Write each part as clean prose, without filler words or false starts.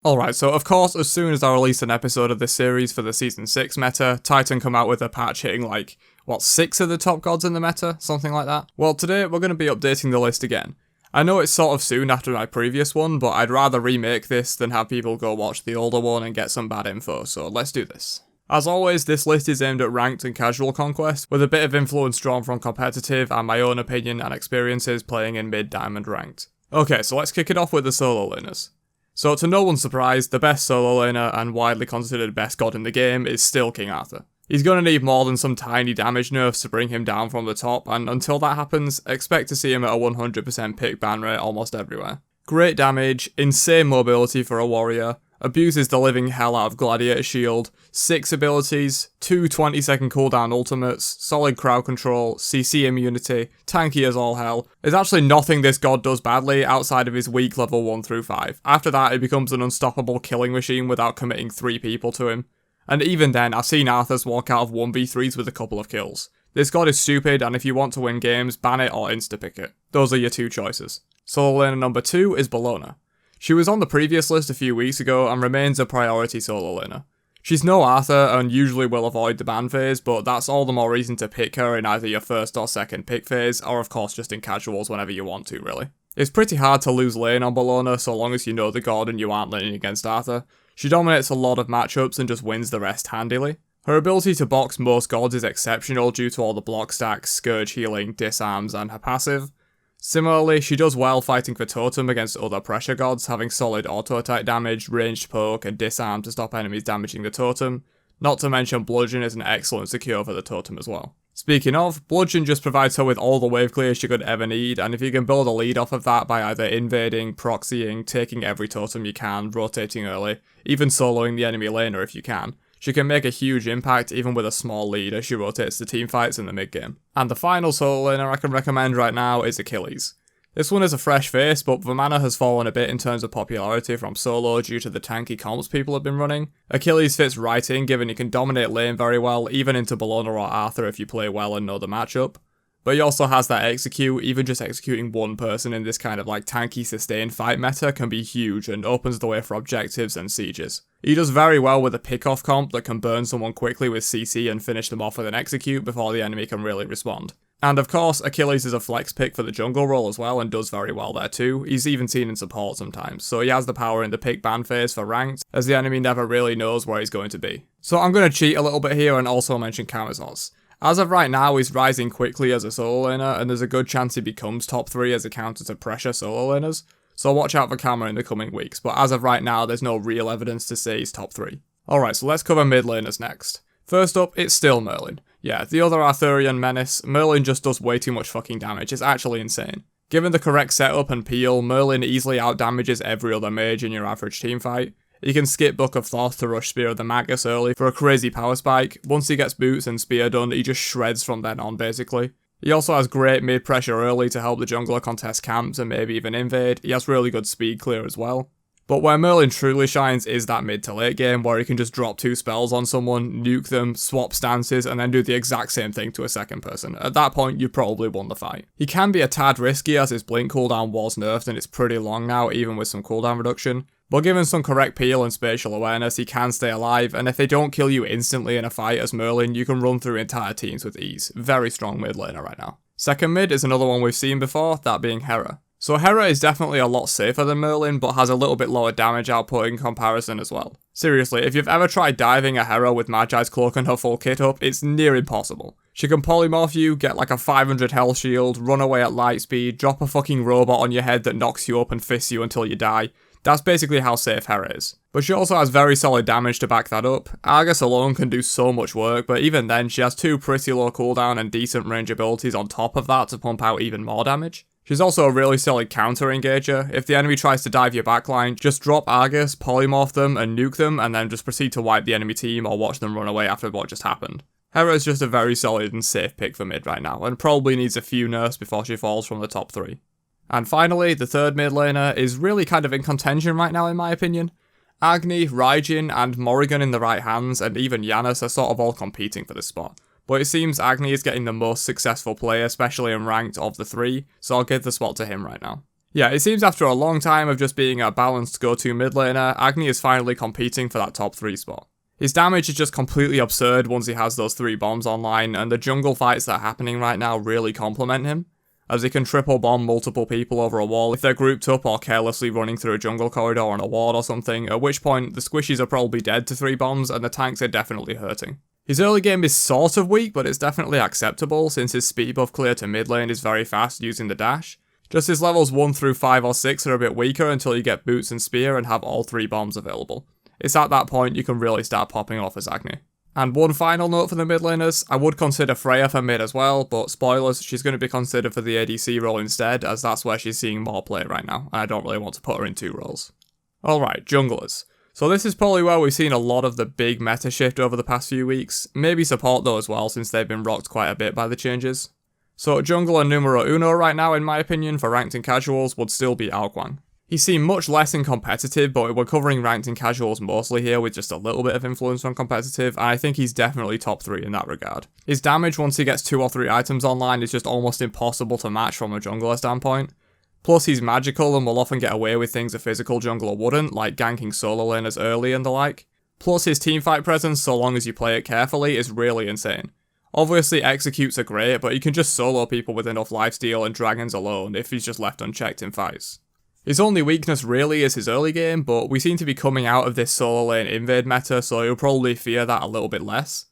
Alright, so of course, as soon as I release an episode of this series for the Season 6 meta, Titan come out with a patch hitting like, 6 of the top gods in the meta? Something like that? Well, today we're going to be updating the list again. I know it's sort of soon after my previous one, but I'd rather remake this than have people go watch the older one and get some bad info, so let's do this. As always, this list is aimed at ranked and casual conquest, with a bit of influence drawn from competitive and my own opinion and experiences playing in mid-diamond ranked. Okay, so let's kick it off with the solo laners. So to no one's surprise, the best solo laner and widely considered best god in the game is still King Arthur. He's gonna need more than some tiny damage nerfs to bring him down from the top, and until that happens, expect to see him at a 100% pick ban rate almost everywhere. Great damage, insane mobility for a warrior, abuses the living hell out of Gladiator Shield, 6 abilities, 2 20-second cooldown ultimates, solid crowd control, CC immunity, tanky as all hell. There's actually nothing this god does badly outside of his weak level 1 through 5. After that, he becomes an unstoppable killing machine without committing 3 people to him. And even then, I've seen Arthurs walk out of 1v3s with a couple of kills. This god is stupid, and if you want to win games, ban it or insta-pick it. Those are your 2 choices. Solo laner number 2 is Bellona. She was on the previous list a few weeks ago and remains a priority solo laner. She's no Arthur and usually will avoid the ban phase, but that's all the more reason to pick her in either your first or second pick phase, or of course just in casuals whenever you want to, really. It's pretty hard to lose lane on Bellona so long as you know the god and you aren't laning against Arthur. She dominates a lot of matchups and just wins the rest handily. Her ability to box most gods is exceptional due to all the block stacks, scourge healing, disarms, and her passive. Similarly, she does well fighting for totem against other pressure gods, having solid auto-attack damage, ranged poke, and disarm to stop enemies damaging the totem. Not to mention bludgeon is an excellent secure for the totem as well. Speaking of, bludgeon just provides her with all the wave clear she could ever need, and if you can build a lead off of that by either invading, proxying, taking every totem you can, rotating early, even soloing the enemy laner if you can, she can make a huge impact even with a small lead as she rotates the teamfights in the mid game. And the final solo laner I can recommend right now is Achilles. This one is a fresh face, but the mana has fallen a bit in terms of popularity from solo due to the tanky comps people have been running. Achilles fits right in given he can dominate lane very well, even into Bellona or Arthur if you play well and know the matchup. But he also has that execute, even just executing one person in this kind of tanky sustained fight meta can be huge and opens the way for objectives and sieges. He does very well with a pick-off comp that can burn someone quickly with CC and finish them off with an execute before the enemy can really respond. And of course, Achilles is a flex pick for the jungle role as well and does very well there too. He's even seen in support sometimes, so he has the power in the pick ban phase for ranked, as the enemy never really knows where he's going to be. So I'm going to cheat a little bit here and also mention countersource. As of right now, he's rising quickly as a solo laner, and there's a good chance he becomes top 3 as a counter to pressure solo laners, so watch out for Karma in the coming weeks, but as of right now, there's no real evidence to say he's top 3. Alright, so let's cover mid laners next. First up, it's still Merlin. Yeah, the other Arthurian menace, Merlin just does way too much fucking damage, it's actually insane. Given the correct setup and peel, Merlin easily outdamages every other mage in your average teamfight. He can skip Book of Thoth to rush Spear of the Magus early for a crazy power spike. Once he gets boots and spear done, he just shreds from then on basically. He also has great mid pressure early to help the jungler contest camps and maybe even invade. He has really good speed clear as well. But where Merlin truly shines is that mid to late game where he can just drop 2 spells on someone, nuke them, swap stances, and then do the exact same thing to a second person. At that point, you've probably won the fight. He can be a tad risky as his blink cooldown was nerfed and it's pretty long now even with some cooldown reduction. But given some correct peel and spatial awareness, he can stay alive, and if they don't kill you instantly in a fight as Merlin, you can run through entire teams with ease. Very strong mid laner right now. Second mid is another one we've seen before, that being Hara. So Hera is definitely a lot safer than Merlin, but has a little bit lower damage output in comparison as well. Seriously, if you've ever tried diving a Hera with Magi's Cloak and her full kit up, it's near impossible. She can polymorph you, get a 500 health shield, run away at light speed, drop a fucking robot on your head that knocks you up and fists you until you die. That's basically how safe Hera is. But she also has very solid damage to back that up. Argus alone can do so much work, but even then she has 2 pretty low cooldown and decent range abilities on top of that to pump out even more damage. She's also a really solid counter engager. If the enemy tries to dive your backline, just drop Argus, polymorph them and nuke them, and then just proceed to wipe the enemy team or watch them run away after what just happened. Hera is just a very solid and safe pick for mid right now, and probably needs a few nerfs before she falls from the top 3. And finally, the third mid laner is really kind of in contention right now in my opinion. Agni, Raijin, and Morrigan in the right hands, and even Janus are sort of all competing for this spot. But it seems Agni is getting the most successful play, especially in ranked, of the 3, so I'll give the spot to him right now. Yeah, it seems after a long time of just being a balanced go-to mid laner, Agni is finally competing for that top 3 spot. His damage is just completely absurd once he has those 3 bombs online, and the jungle fights that are happening right now really complement him, as he can triple bomb multiple people over a wall if they're grouped up or carelessly running through a jungle corridor on a ward or something, at which point the squishies are probably dead to 3 bombs and the tanks are definitely hurting. His early game is sort of weak, but it's definitely acceptable since his speed buff clear to mid lane is very fast using the dash. Just his levels 1 through 5 or 6 are a bit weaker until you get boots and spear and have all 3 bombs available. It's at that point you can really start popping off as Agni. And one final note for the mid laners, I would consider Freya for mid as well, but spoilers, she's going to be considered for the ADC role instead, as that's where she's seeing more play right now, and I don't really want to put her in 2 roles. Alright, junglers. So this is probably where we've seen a lot of the big meta shift over the past few weeks, maybe support though as well since they've been rocked quite a bit by the changes. So jungler numero uno right now in my opinion for ranked and casuals would still be Aokwang. He's seen much less in competitive, but we're covering ranked and casuals mostly here with just a little bit of influence on competitive, and I think he's definitely top 3 in that regard. His damage once he gets 2 or 3 items online is just almost impossible to match from a jungler standpoint. Plus he's magical and will often get away with things a physical jungler wouldn't, like ganking solo laners early and the like. Plus his teamfight presence, so long as you play it carefully, is really insane. Obviously executes are great, but he can just solo people with enough lifesteal and dragons alone if he's just left unchecked in fights. His only weakness really is his early game, but we seem to be coming out of this solo lane invade meta, so you'll probably fear that a little bit less.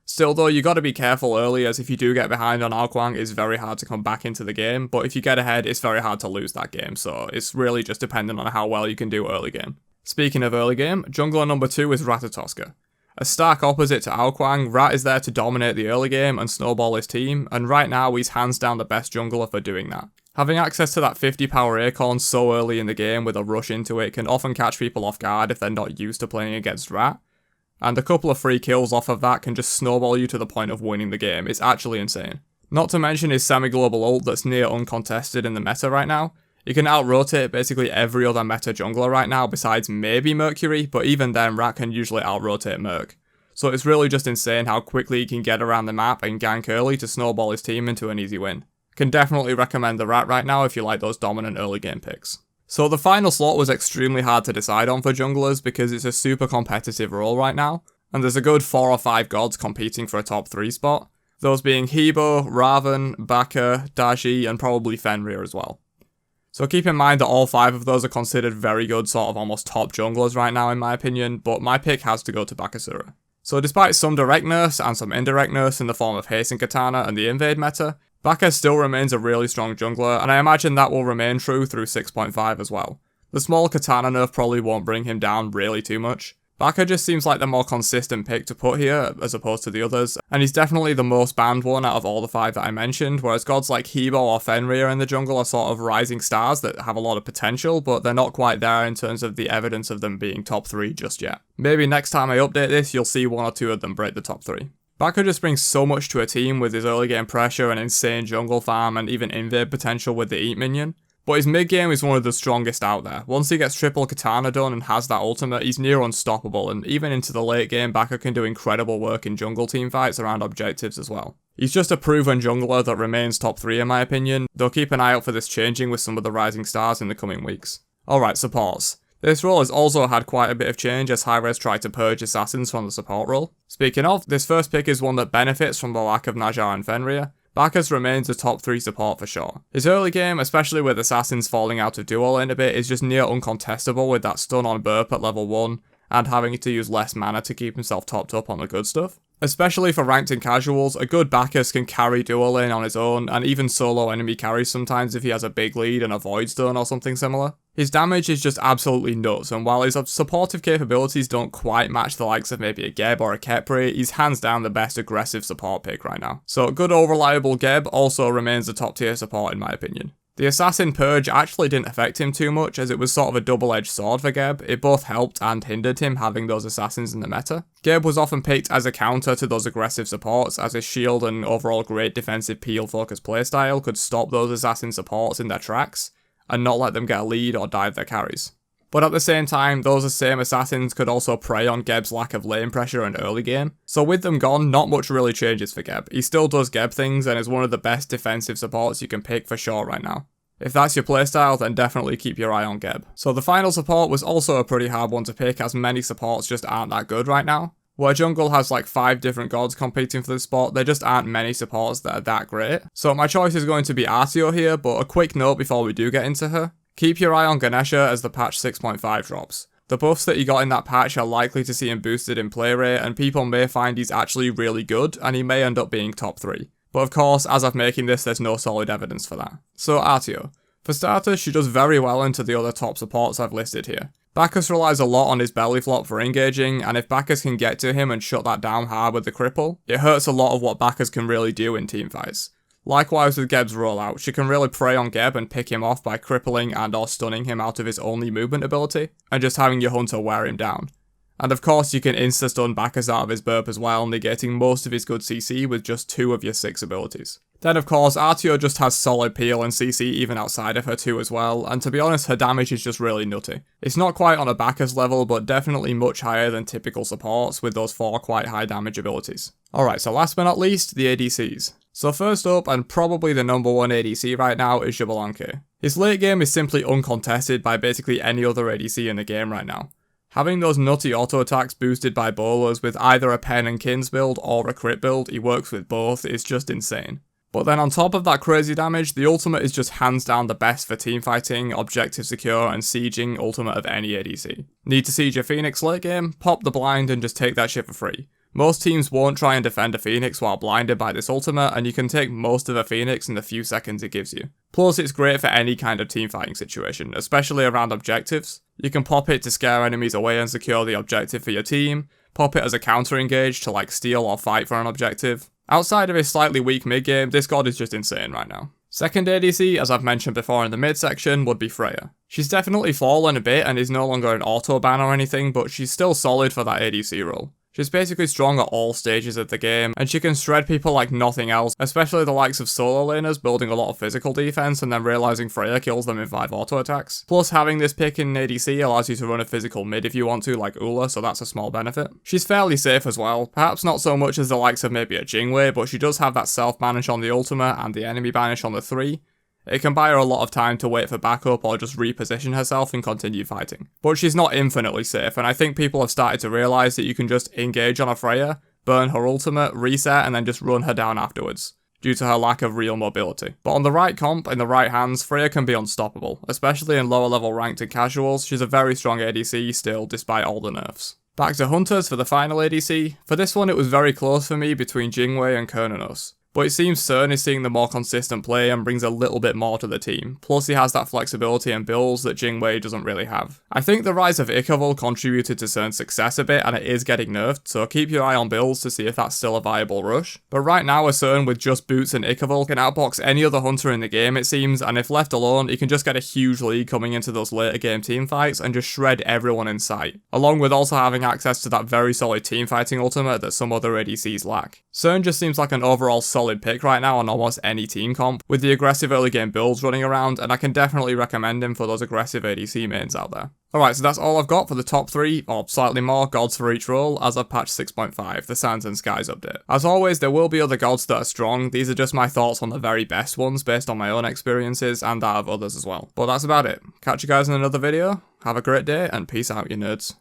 Still though, you gotta be careful early, as if you do get behind on Aokwang, it's very hard to come back into the game, but if you get ahead, it's very hard to lose that game, so it's really just dependent on how well you can do early game. Speaking of early game, jungler number 2 is Ratatoska. A stark opposite to Aokwang, Rat is there to dominate the early game and snowball his team, and right now he's hands down the best jungler for doing that. Having access to that 50 power acorn so early in the game with a rush into it can often catch people off guard if they're not used to playing against Rat, and a couple of free kills off of that can just snowball you to the point of winning the game. It's actually insane. Not to mention his semi-global ult that's near uncontested in the meta right now. You can out-rotate basically every other meta jungler right now besides maybe Mercury, but even then Rat can usually out-rotate Merc. So it's really just insane how quickly he can get around the map and gank early to snowball his team into an easy win. Can definitely recommend the Rat right now if you like those dominant early game picks. So the final slot was extremely hard to decide on for junglers because it's a super competitive role right now, and there's a good 4 or 5 gods competing for a top 3 spot, those being Hebo, Raven, Baka, Daji, and probably Fenrir as well. So keep in mind that all 5 of those are considered very good sort of almost top junglers right now in my opinion, but my pick has to go to Bakasura. So despite some direct nerfs and some indirect nerfs in the form of Haste and Katana and the invade meta, Baka still remains a really strong jungler, and I imagine that will remain true through 6.5 as well. The small Katana nerf probably won't bring him down really too much. Baka just seems like the more consistent pick to put here, as opposed to the others, and he's definitely the most banned one out of all the 5 that I mentioned, whereas gods like Hebo or Fenrir in the jungle are sort of rising stars that have a lot of potential, but they're not quite there in terms of the evidence of them being top 3 just yet. Maybe next time I update this, you'll see 1 or 2 of them break the top 3. Baka just brings so much to a team with his early game pressure and insane jungle farm and even invade potential with the Eat minion. But his mid game is one of the strongest out there. Once he gets triple Katana done and has that ultimate, he's near unstoppable, and even into the late game, Baka can do incredible work in jungle teamfights around objectives as well. He's just a proven jungler that remains top 3 in my opinion, though keep an eye out for this changing with some of the rising stars in the coming weeks. Alright, supports. This role has also had quite a bit of change as Hi-Rez tried to purge assassins from the support role. Speaking of, this first pick is one that benefits from the lack of Najjar and Fenrir. Bacchus remains a top 3 support for sure. His early game, especially with assassins falling out of duo lane a bit, is just near uncontestable with that stun on burp at level 1 and having to use less mana to keep himself topped up on the good stuff. Especially for ranked and casuals, a good Bacchus can carry duo lane on his own, and even solo enemy carries sometimes if he has a big lead and a void stun or something similar. His damage is just absolutely nuts, and while his supportive capabilities don't quite match the likes of maybe a Gabe or a Khepri, he's hands down the best aggressive support pick right now. So good old reliable Gabe also remains a top tier support in my opinion. The Assassin Purge actually didn't affect him too much, as it was sort of a double-edged sword for Gabe. It both helped and hindered him having those assassins in the meta. Gabe was often picked as a counter to those aggressive supports, as his shield and overall great defensive peel-focused playstyle could stop those assassin supports in their tracks, and not let them get a lead or dive their carries. But at the same time, those same assassins could also prey on Gabe's lack of lane pressure and early game. So with them gone, not much really changes for Gabe. He still does Gabe things and is one of the best defensive supports you can pick for sure right now. If that's your playstyle, then definitely keep your eye on Gabe. So the final support was also a pretty hard one to pick, as many supports just aren't that good right now. Where jungle has like 5 different gods competing for this spot, there just aren't many supports that are that great. So my choice is going to be Artio here, but a quick note before we do get into her. Keep your eye on Ganesha as the patch 6.5 drops. The buffs that you got in that patch are likely to see him boosted in play rate, and people may find he's actually really good, and he may end up being top 3. But of course, as I'm making this, there's no solid evidence for that. So Artio. For starters, she does very well into the other top supports I've listed here. Bacchus relies a lot on his belly flop for engaging, and if Bacchus can get to him and shut that down hard with the cripple, it hurts a lot of what Bacchus can really do in teamfights. Likewise with Gabe's rollout, she can really prey on Gabe and pick him off by crippling and or stunning him out of his only movement ability, and just having your hunter wear him down. And of course you can insta-stun Bacchus out of his burp as well, negating most of his good CC with just 2 of your 6 abilities. Then of course, Artio just has solid peel and CC even outside of her too as well, and to be honest, her damage is just really nutty. It's not quite on a Bacchus level, but definitely much higher than typical supports with those 4 quite high damage abilities. Alright, so last but not least, the ADCs. So first up, and probably the number 1 ADC right now, is Xbalanque. His late game is simply uncontested by basically any other ADC in the game right now. Having those nutty auto attacks boosted by bolas with either a pen and kins build or a crit build, he works with both, is just insane. But then on top of that crazy damage, the ultimate is just hands down the best for teamfighting, objective secure, and sieging ultimate of any ADC. Need to siege a Phoenix late game? Pop the blind and just take that shit for free. Most teams won't try and defend a Phoenix while blinded by this ultimate, and you can take most of a Phoenix in the few seconds it gives you. Plus it's great for any kind of teamfighting situation, especially around objectives. You can pop it to scare enemies away and secure the objective for your team, pop it as a counter engage to like steal or fight for an objective. Outside of his slightly weak mid game, this god is just insane right now. Second ADC, as I've mentioned before in the mid section, would be Freya. She's definitely fallen a bit and is no longer an auto ban or anything, but she's still solid for that ADC role. She's basically strong at all stages of the game, and she can shred people like nothing else, especially the likes of solo laners building a lot of physical defense and then realizing Freya kills them in 5 auto attacks. Plus having this pick in ADC allows you to run a physical mid if you want to, like Ula, so that's a small benefit. She's fairly safe as well, perhaps not so much as the likes of maybe a Jingwei, but she does have that self banish on the ultimate and the enemy banish on the 3. It can buy her a lot of time to wait for backup or just reposition herself and continue fighting. But she's not infinitely safe, and I think people have started to realise that you can just engage on a Freya, burn her ultimate, reset, and then just run her down afterwards, due to her lack of real mobility. But on the right comp, in the right hands, Freya can be unstoppable, especially in lower level ranked and casuals. She's a very strong ADC still, despite all the nerfs. Back to Hunters for the final ADC. For this one it was very close for me between Jingwei and Kernanos. But it seems Cern is seeing the more consistent play and brings a little bit more to the team, plus he has that flexibility and builds that Jingwei doesn't really have. I think the rise of Icaval contributed to Cern's success a bit and it is getting nerfed, so keep your eye on builds to see if that's still a viable rush. But right now a Cern with just boots and Icaval can outbox any other hunter in the game it seems, and if left alone he can just get a huge lead coming into those later game teamfights and just shred everyone in sight, along with also having access to that very solid teamfighting ultimate that some other ADCs lack. Cern just seems like an overall solid pick right now on almost any team comp, with the aggressive early game builds running around, and I can definitely recommend him for those aggressive ADC mains out there. Alright, so that's all I've got for the top 3, or slightly more, gods for each role as of patch 6.5, the Sands and Skies update. As always, there will be other gods that are strong. These are just my thoughts on the very best ones based on my own experiences and that of others as well. But that's about it. Catch you guys in another video, have a great day, and peace out you nerds.